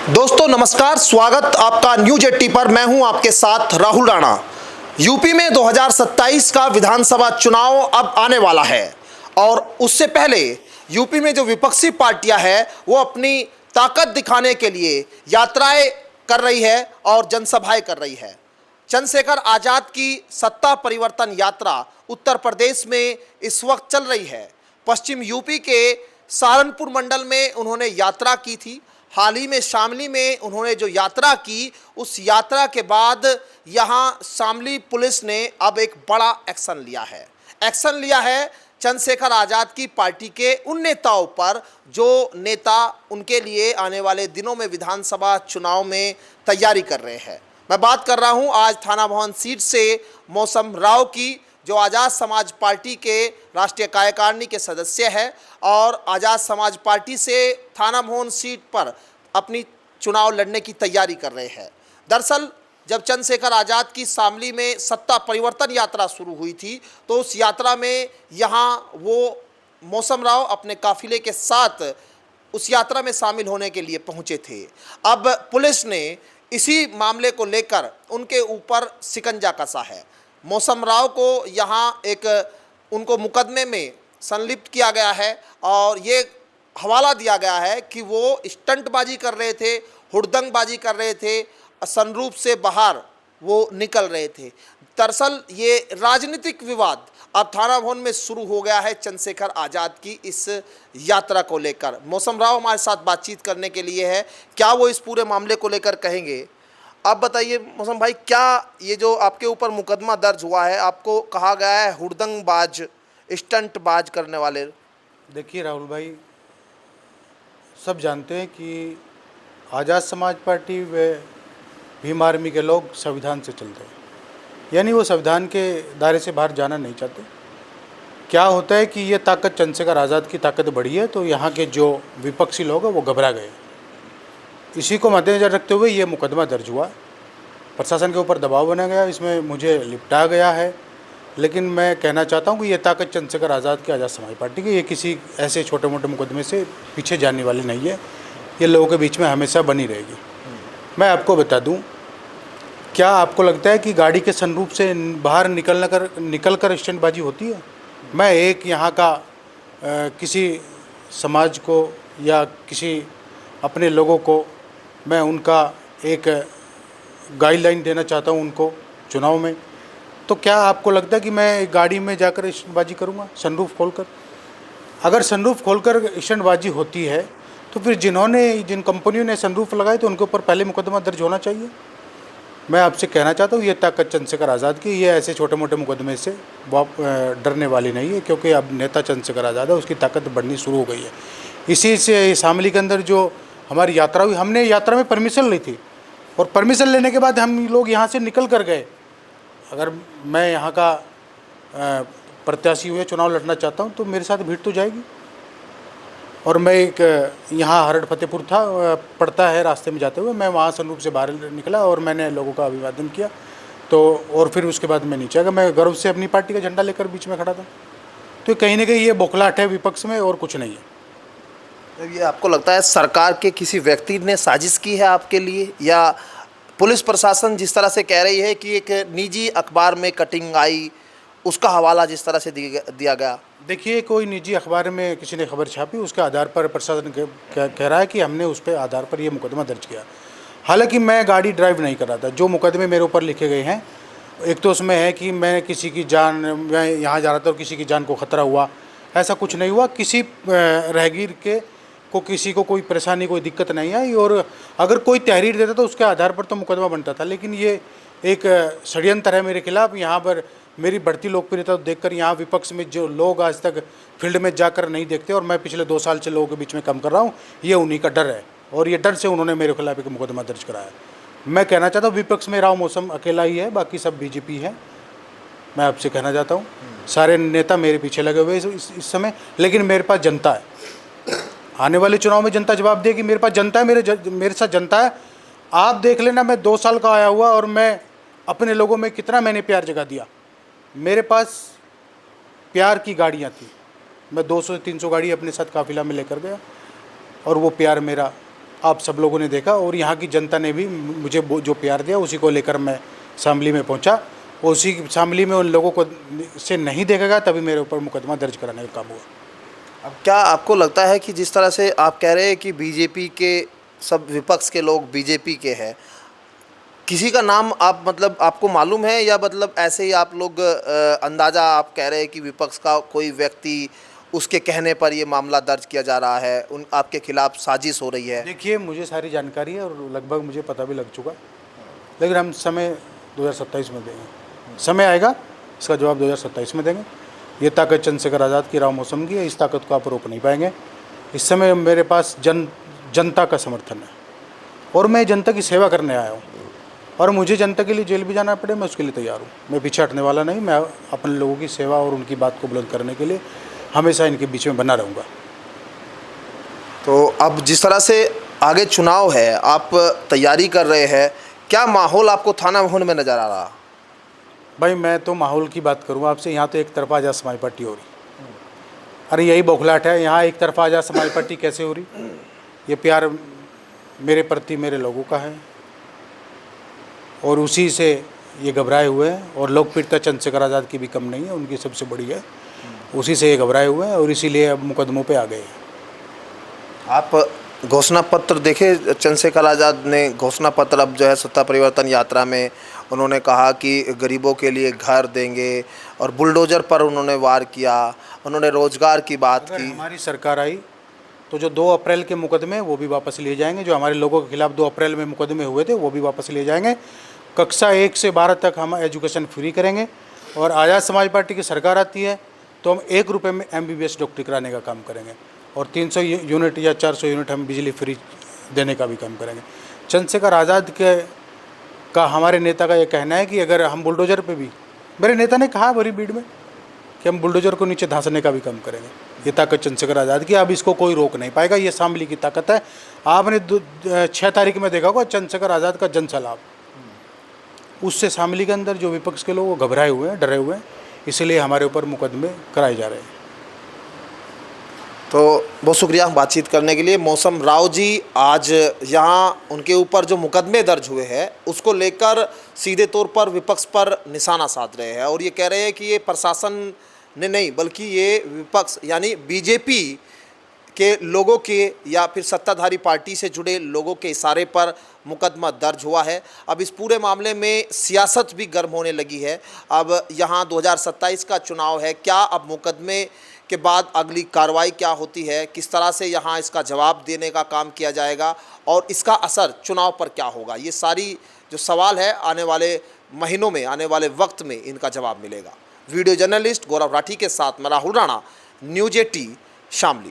दोस्तों नमस्कार, स्वागत आपका न्यूज 80 पर। मैं हूं आपके साथ राहुल राणा। यूपी में 2027 का विधानसभा चुनाव अब आने वाला है और उससे पहले यूपी में जो विपक्षी पार्टियां हैं वो अपनी ताकत दिखाने के लिए यात्राएं कर रही है और जनसभाएं कर रही है। चंद्रशेखर आजाद की सत्ता परिवर्तन यात्रा उत्तर प्रदेश में इस वक्त चल रही है। पश्चिम यूपी के सहारनपुर मंडल में उन्होंने यात्रा की थी। हाल ही में शामली में उन्होंने जो यात्रा की, उस यात्रा के बाद यहां शामली पुलिस ने अब एक बड़ा एक्शन लिया है चंद्रशेखर आजाद की पार्टी के उन नेताओं पर जो नेता उनके लिए आने वाले दिनों में विधानसभा चुनाव में तैयारी कर रहे हैं। मैं बात कर रहा हूं आज थाना भवन सीट से मौसम राव की, जो आज़ाद समाज पार्टी के राष्ट्रीय कार्यकारिणी के सदस्य है और आज़ाद समाज पार्टी से थाना भवन सीट पर अपनी चुनाव लड़ने की तैयारी कर रहे हैं। दरअसल जब चंद्रशेखर आज़ाद की शामली में सत्ता परिवर्तन यात्रा शुरू हुई थी तो उस यात्रा में यहाँ वो मौसम राव अपने काफिले के साथ उस यात्रा में शामिल होने के लिए पहुँचे थे। अब पुलिस ने इसी मामले को लेकर उनके ऊपर शिकंजा कसा है। मौसम राव को यहाँ उनको मुकदमे में संलिप्त किया गया है और ये हवाला दिया गया है कि वो स्टंटबाजी कर रहे थे, हुड़दंगबाजी कर रहे थे, सनरूफ से बाहर वो निकल रहे थे। दरअसल ये राजनीतिक विवाद अब थाना भवन में शुरू हो गया है चंद्रशेखर आज़ाद की इस यात्रा को लेकर। मौसम राव हमारे साथ बातचीत करने के लिए है, क्या वो इस पूरे मामले को लेकर कहेंगे। आप बताइए मौसम भाई, क्या ये जो आपके ऊपर मुकदमा दर्ज हुआ है, आपको कहा गया है हुड़दंगबाज, स्टंटबाज करने वाले? देखिए राहुल भाई, सब जानते हैं कि आज़ाद समाज पार्टी व भीम आर्मी के लोग संविधान से चलते हैं, यानी वो संविधान के दायरे से बाहर जाना नहीं चाहते। क्या होता है कि ये ताकत चंद्रशेखर आज़ाद की ताकत बढ़ी है तो यहाँ के जो विपक्षी लोग हैं वो घबरा गए। इसी को मद्देनज़र रखते हुए ये मुकदमा दर्ज हुआ, प्रशासन के ऊपर दबाव बना गया, इसमें मुझे लिपटा गया है। लेकिन मैं कहना चाहता हूँ कि ये ताकत चंद्रशेखर आज़ाद की आज़ाद समाज पार्टी की, ये किसी ऐसे छोटे मोटे मुकदमे से पीछे जाने वाली नहीं है। ये लोगों के बीच में हमेशा बनी रहेगी। मैं आपको बता दूँ, क्या आपको लगता है कि गाड़ी के सनरूफ से बाहर निकल कर स्टंटबाजी होती है? मैं एक यहाँ का किसी समाज को या किसी अपने लोगों को मैं उनका एक गाइडलाइन देना चाहता हूँ उनको चुनाव में। तो क्या आपको लगता है कि मैं गाड़ी में जाकर स्टंटबाजी करूँगा सनरूफ खोलकर? अगर सनरूफ खोलकर स्टंटबाजी होती है तो फिर जिन कंपनियों ने सनरूफ लगाए तो उनके ऊपर पहले मुकदमा दर्ज होना चाहिए। मैं आपसे कहना चाहता हूँ ये ताकत चंद्रशेखर आज़ाद की, ये ऐसे छोटे मोटे मुकदमे से डरने वाली नहीं है, क्योंकि अब नेता चंद्रशेखर आज़ाद है, उसकी ताकत बढ़नी शुरू हो गई है। इसी से शामली के अंदर जो हमारी यात्रा हुई, हमने यात्रा में परमिशन ली थी और परमिशन लेने के बाद हम लोग यहाँ से निकल कर गए। अगर मैं यहाँ का प्रत्याशी हुए चुनाव लड़ना चाहता हूँ तो मेरे साथ भीड़ तो जाएगी। और मैं एक यहाँ हरड़ फतेहपुर पड़ता है, रास्ते में जाते हुए मैं वहाँ सनरूफ से बाहर निकला और मैंने लोगों का अभिवादन किया। तो और फिर उसके बाद मैं नीचे आ गया। मैं गर्व से अपनी पार्टी का झंडा लेकर बीच में खड़ा था। तो कहीं ना कहीं ये बौखलाहट है विपक्ष में और कुछ नहीं है। ये आपको लगता है सरकार के किसी व्यक्ति ने साजिश की है आपके लिए, या पुलिस प्रशासन जिस तरह से कह रही है कि एक निजी अखबार में कटिंग आई, उसका हवाला जिस तरह से दिया गया? देखिए, कोई निजी अखबार में किसी ने खबर छापी, उसके आधार पर प्रशासन कह रहा है कि हमने उस पर आधार पर ये मुकदमा दर्ज किया। हालांकि मैं गाड़ी ड्राइव नहीं कर रहा था। जो मुकदमे मेरे ऊपर लिखे गए हैं, एक तो उसमें है कि मैं यहाँ जा रहा था और किसी की जान को खतरा हुआ, ऐसा कुछ नहीं हुआ। किसी राहगीर को किसी को कोई परेशानी, कोई दिक्कत नहीं आई। और अगर कोई तहरीर देता तो उसके आधार पर तो मुकदमा बनता था। लेकिन ये एक षड्यंत्र है मेरे खिलाफ। यहाँ पर मेरी बढ़ती लोकप्रियता देखकर यहाँ विपक्ष में जो लोग आज तक फील्ड में जाकर नहीं देखते, और मैं पिछले 2 साल से लोगों के बीच में काम कर रहा हूँ, ये उन्हीं का डर है और ये डर से उन्होंने मेरे खिलाफ एक मुकदमा दर्ज कराया। मैं कहना चाहता हूँ विपक्ष में राव मौसम अकेला ही है, बाकी सब बीजेपी है। मैं आपसे कहना चाहता हूँ सारे नेता मेरे पीछे लगे हुए इस समय, लेकिन मेरे पास जनता है। आने वाले चुनाव में जनता जवाब देगी। मेरे पास जनता है, मेरे साथ जनता है। आप देख लेना, मैं 2 साल का आया हुआ और मैं अपने लोगों में कितना मैंने प्यार जगा दिया। मेरे पास प्यार की गाड़ियाँ थी, मैं 200 से 300 गाड़ी अपने साथ काफिला में लेकर गया और वो प्यार मेरा आप सब लोगों ने देखा, और यहाँ की जनता ने भी मुझे जो प्यार दिया उसी को लेकर मैं शामली में पहुँचा। उसी शामली में उन लोगों को से नहीं देखेगा तभी मेरे ऊपर मुकदमा दर्ज कराने का काम हुआ। अब क्या आपको लगता है कि जिस तरह से आप कह रहे हैं कि बीजेपी के सब विपक्ष के लोग बीजेपी के हैं, किसी का नाम आप मतलब आपको मालूम है, या मतलब ऐसे ही आप लोग अंदाज़ा आप कह रहे हैं कि विपक्ष का कोई व्यक्ति उसके कहने पर ये मामला दर्ज किया जा रहा है, उन आपके खिलाफ साजिश हो रही है? देखिए, मुझे सारी जानकारी है और लगभग मुझे पता भी लग चुका, लेकिन हम समय 2027 में देंगे। समय आएगा, इसका जवाब 2027 में देंगे। ये ताकत चंद्रशेखर आज़ाद की राव मौसम की है, इस ताकत को आप रोक नहीं पाएंगे। इस समय मेरे पास जनता का समर्थन है और मैं जनता की सेवा करने आया हूँ, और मुझे जनता के लिए जेल भी जाना पड़े मैं उसके लिए तैयार हूँ। मैं पीछे हटने वाला नहीं। मैं अपने लोगों की सेवा और उनकी बात को बुलंद करने के लिए हमेशा इनके बीच में बना रहूँगा। तो अब जिस तरह से आगे चुनाव है, आप तैयारी कर रहे हैं, क्या माहौल आपको थाना भवन में नज़र आ रहा? भाई, मैं तो माहौल की बात करूँ आपसे, यहाँ तो एक तरफा आज़ाद समाज पार्टी हो रही। अरे यही बौखलाहट है, यहाँ एक तरफा आज़ाद समाज पार्टी कैसे हो रही? ये प्यार मेरे प्रति मेरे लोगों का है और उसी से ये घबराए हुए हैं। और लोकप्रियता चंद्रशेखर आज़ाद की भी कम नहीं है, उनकी सबसे बड़ी है। उसी से ये घबराए हुए हैं और इसीलिए अब मुकदमों पे आ गए हैं। आप घोषणा पत्र देखे? चंद्रशेखर आज़ाद ने घोषणा पत्र अब जो है सत्ता परिवर्तन यात्रा में उन्होंने कहा कि गरीबों के लिए घर देंगे, और बुलडोजर पर उन्होंने वार किया, उन्होंने रोजगार की बात अगर की। हमारी सरकार आई तो जो 2 अप्रैल के मुकदमे वो भी वापस लिए जाएंगे। जो हमारे लोगों के खिलाफ 2 अप्रैल में मुकदमे हुए थे वो भी वापस लिए जाएंगे। कक्षा 1 से 12 तक हम एजुकेशन फ्री करेंगे, और आज़ाद समाज पार्टी की सरकार आती है तो हम 1 रुपये में MBBS डॉक्टरी कराने का काम करेंगे, और 300 यूनिट या 400 यूनिट हम बिजली फ्री देने का भी काम करेंगे। चंद्रशेखर आज़ाद का हमारे नेता का ये कहना है कि अगर हम बुलडोजर पे भी, मेरे नेता ने कहा बड़ी भीड़ में कि हम बुलडोजर को नीचे धंसने का भी काम करेंगे। ये ताकत चंद्रशेखर आज़ाद की, अब इसको कोई रोक नहीं पाएगा। ये शामली की ताकत है। आपने 6 तारीख में देखा होगा चंद्रशेखर आज़ाद का जनसलाब, उससे शामली के अंदर जो विपक्ष के लोग वो घबराए हुए हैं, डरे हुए हैं, इसलिए हमारे ऊपर मुकदमे कराए जा रहे हैं। तो बहुत शुक्रिया बातचीत करने के लिए। मौसम राव जी आज यहाँ उनके ऊपर जो मुकदमे दर्ज हुए हैं उसको लेकर सीधे तौर पर विपक्ष पर निशाना साध रहे हैं, और ये कह रहे हैं कि ये प्रशासन ने नहीं बल्कि ये विपक्ष यानी बीजेपी के लोगों के या फिर सत्ताधारी पार्टी से जुड़े लोगों के इशारे पर मुकदमा दर्ज हुआ है। अब इस पूरे मामले में सियासत भी गर्म होने लगी है। अब यहाँ 2027 का चुनाव है, क्या अब मुकदमे के बाद अगली कार्रवाई क्या होती है, किस तरह से यहाँ इसका जवाब देने का काम किया जाएगा और इसका असर चुनाव पर क्या होगा, ये सारी जो सवाल है आने वाले महीनों में, आने वाले वक्त में इनका जवाब मिलेगा। वीडियो जर्नलिस्ट गौरव राठी के साथ मैं राहुल राणा, न्यूज 18 शामली।